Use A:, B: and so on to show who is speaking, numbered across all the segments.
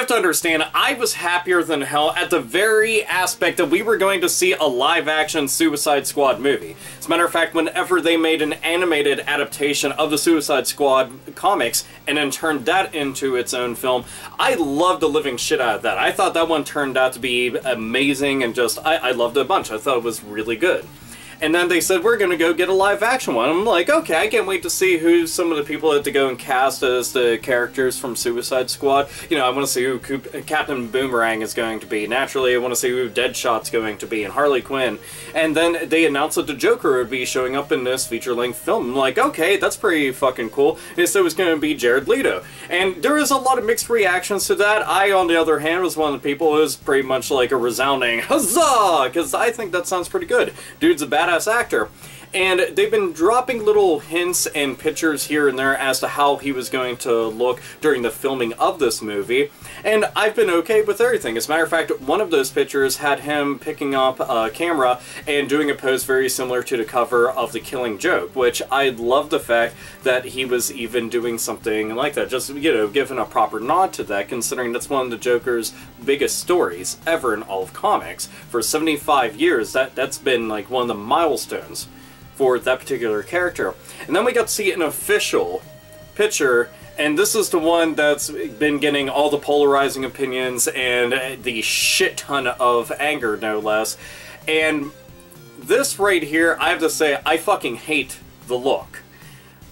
A: have to understand, I was happier than hell at the very aspect that we were going to see a live-action Suicide Squad movie. As a matter of fact, whenever they made an animated adaptation of the Suicide Squad comics and then turned that into its own film, I loved the living shit out of that. I thought that one turned out to be amazing and just, I loved it a bunch. I thought it was really good. And then they said, we're going to go get a live-action one. I'm like, okay, I can't wait to see who some of the people that to go and cast as the characters from Suicide Squad. You know, I want to see who Captain Boomerang is going to be. Naturally, I want to see who Deadshot's going to be, and Harley Quinn. And then they announced that the Joker would be showing up in this feature-length film. I'm like, okay, that's pretty fucking cool. And so it was going to be Jared Leto. And there was a lot of mixed reactions to that. I, on the other hand, was one of the people who was pretty much like a resounding huzzah! Because I think that sounds pretty good. Dude's a badass actor. And they've been dropping little hints and pictures here and there as to how he was going to look during the filming of this movie. And I've been okay with everything. As a matter of fact, one of those pictures had him picking up a camera and doing a pose very similar to the cover of The Killing Joke, which I love the fact that he was even doing something like that. Just, you know, giving a proper nod to that, considering that's one of the Joker's biggest stories ever in all of comics. For 75 years, that's been like one of the milestones for that particular character. And then we got to see an official picture, and this is the one that's been getting all the polarizing opinions and the shit ton of anger, no less. And this right here, I have to say, I fucking hate the look.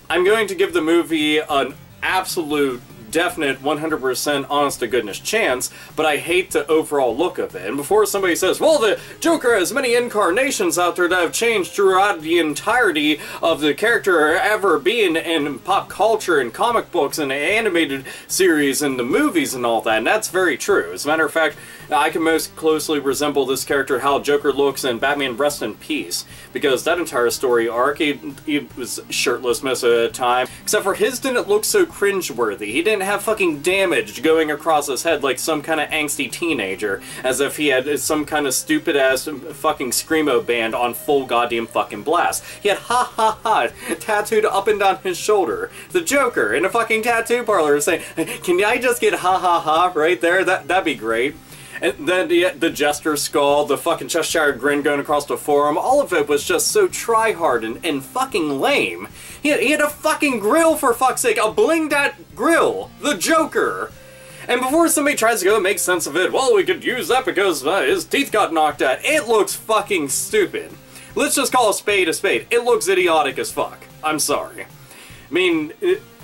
A: I'm going to give the movie an absolute definite 100% honest-to-goodness chance, but I hate the overall look of it. And before somebody says, well, the Joker has many incarnations out there that have changed throughout the entirety of the character ever being in pop culture and comic books and animated series and the movies and all that, and that's very true. As a matter of fact, I can most closely resemble this character, how Joker looks in Batman Rest in Peace, because that entire story arc, he was shirtless most of the time, except for his didn't look so cringeworthy. He didn't have fucking damage going across his head like some kind of angsty teenager, as if he had some kind of stupid-ass fucking screamo band on full goddamn fucking blast. He had ha ha ha tattooed up and down his shoulder. The Joker in a fucking tattoo parlor saying, can I just get ha ha ha right there? That'd be great. And then the Jester skull, the fucking Cheshire grin going across the forearm, all of it was just so try-hard and fucking lame. He had a fucking grill, for fuck's sake, a blinged-out grill! The Joker! And before somebody tries to go and make sense of it, well, we could use that because his teeth got knocked out. It looks fucking stupid. Let's just call a spade a spade. It looks idiotic as fuck. I'm sorry. I mean,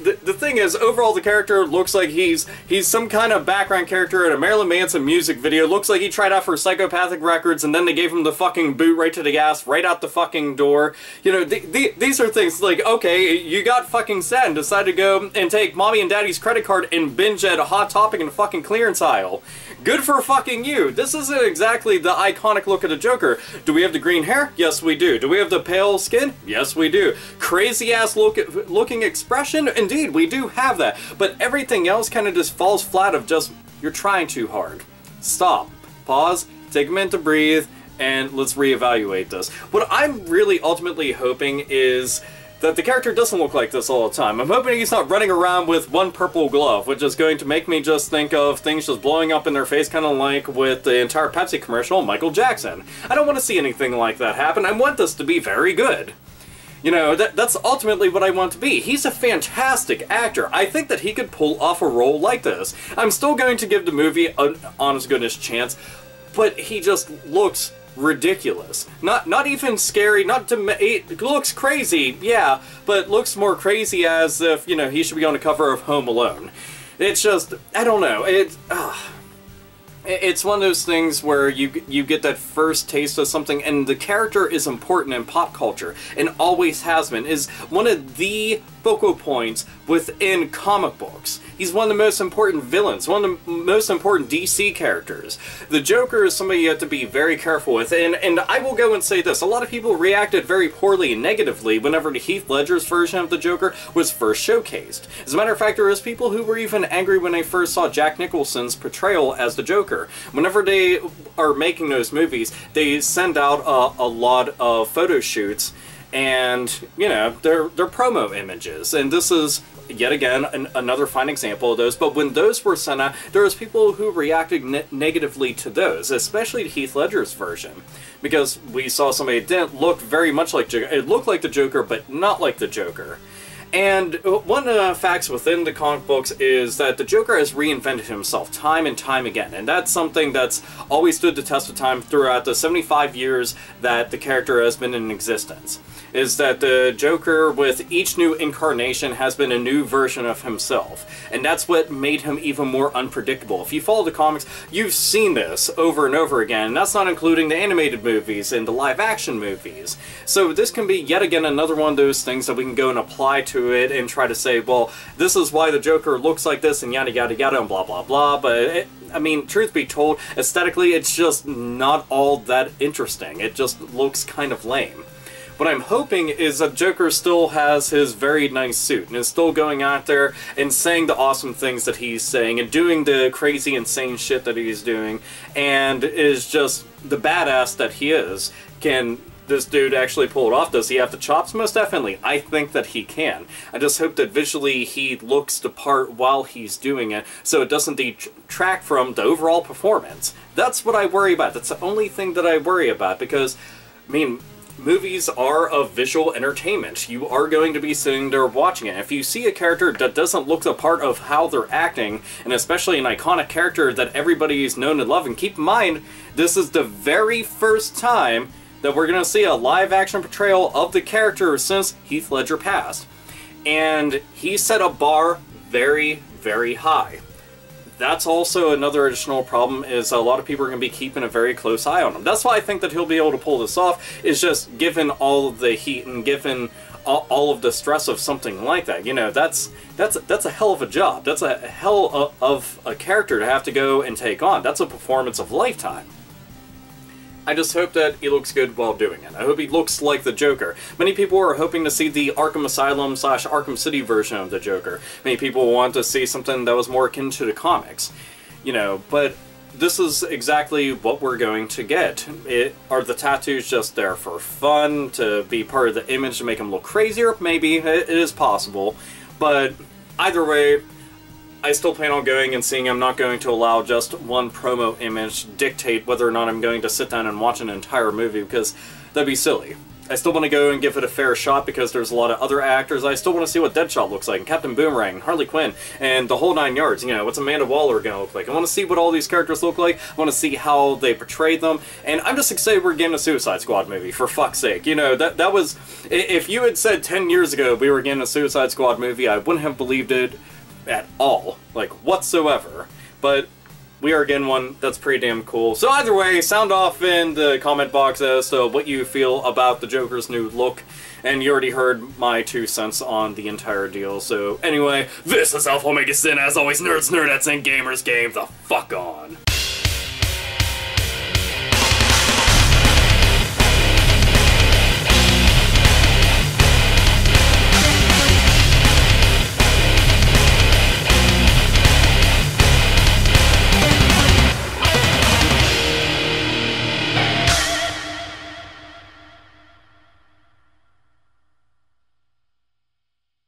A: the thing is, overall the character looks like he's some kind of background character in a Marilyn Manson music video. Looks like he tried out for Psychopathic Records and then they gave him the fucking boot right to the ass, right out the fucking door. You know, these are things like, okay, you got fucking sad and decided to go and take mommy and daddy's credit card and binge at a Hot Topic in the fucking clearance aisle. Good for fucking you. This isn't exactly the iconic look of the Joker. Do we have the green hair? Yes, we do. Do we have the pale skin? Yes, we do. Crazy-ass looking expression? Indeed, we do have that. But everything else kind of just falls flat of just, you're trying too hard. Stop. Pause. Take a minute to breathe. And let's reevaluate this. What I'm really ultimately hoping is that the character doesn't look like this all the time. I'm hoping he's not running around with one purple glove, which is going to make me just think of things just blowing up in their face, kind of like with the entire Pepsi commercial, Michael Jackson. I don't want to see anything like that happen. I want this to be very good. You know, that's ultimately what I want to be. He's a fantastic actor. I think that he could pull off a role like this. I'm still going to give the movie an honest-goodness chance, but he just looks ridiculous. Not even scary, it looks crazy, yeah, but looks more crazy as if, you know, he should be on the cover of Home Alone. It's just, I don't know, it's one of those things where you get that first taste of something, and the character is important in pop culture, and always has been, is one of the focal points within comic books. He's one of the most important villains, one of the most important DC characters. The Joker is somebody you have to be very careful with, and I will go and say this, a lot of people reacted very poorly and negatively whenever the Heath Ledger's version of the Joker was first showcased. As a matter of fact, there was people who were even angry when they first saw Jack Nicholson's portrayal as the Joker. Whenever they are making those movies, they send out a lot of photo shoots and, you know, they're promo images, and this is yet again, another fine example of those, but when those were sent out, there was people who reacted negatively to those, especially to Heath Ledger's version, because we saw somebody that didn't look very much like Joker. It looked like the Joker, but not like the Joker. And one of the facts within the comic books is that the Joker has reinvented himself time and time again, and that's something that's always stood the test of time throughout the 75 years that the character has been in existence. Is that the Joker, with each new incarnation, has been a new version of himself. And that's what made him even more unpredictable. If you follow the comics, you've seen this over and over again, and that's not including the animated movies and the live-action movies. So this can be, yet again, another one of those things that we can go and apply to it and try to say, well, this is why the Joker looks like this, and yada yada yada, and blah blah blah, but I mean, truth be told, aesthetically, it's just not all that interesting. It just looks kind of lame. What I'm hoping is that Joker still has his very nice suit and is still going out there and saying the awesome things that he's saying and doing the crazy, insane shit that he's doing, and is just the badass that he is. Can this dude actually pull it off? Does he have the chops? Most definitely. I think that he can. I just hope that visually he looks the part while he's doing it, so it doesn't detract from the overall performance. That's what I worry about. That's the only thing that I worry about, because, I mean, movies are a visual entertainment. You are going to be sitting there watching it. If you see a character that doesn't look the part of how they're acting, and especially an iconic character that everybody's known and loved, and keep in mind, this is the very first time that we're going to see a live-action portrayal of the character since Heath Ledger passed. And he set a bar very, very high. That's also another additional problem, is a lot of people are going to be keeping a very close eye on him. That's why I think that he'll be able to pull this off, is just given all of the heat and given all of the stress of something like that. You know, that's a hell of a job. That's a hell of a character to have to go and take on. That's a performance of a lifetime. I just hope that he looks good while doing it. I hope he looks like the Joker. Many people are hoping to see the Arkham Asylum / Arkham City version of the Joker. Many people want to see something that was more akin to the comics. You know, but this is exactly what we're going to get. Are the tattoos just there for fun, to be part of the image, to make him look crazier? Maybe. It is possible. But either way, I still plan on going and seeing. I'm not going to allow just one promo image dictate whether or not I'm going to sit down and watch an entire movie, because that'd be silly. I still want to go and give it a fair shot, because there's a lot of other actors. I still want to see what Deadshot looks like, and Captain Boomerang, and Harley Quinn, and the whole 9 yards. You know, what's Amanda Waller going to look like? I want to see what all these characters look like. I want to see how they portray them, and I'm just excited we're getting a Suicide Squad movie, for fuck's sake. You know, that was... If you had said 10 years ago we were getting a Suicide Squad movie, I wouldn't have believed it at all, like, whatsoever. But we are getting one that's pretty damn cool. So either way, sound off in the comment box as to what you feel about the Joker's new look, and you already heard my 2 cents on the entire deal. So anyway, this is AlphaOmegaSin. As always, nerds, nerdettes, and gamers, game the fuck on.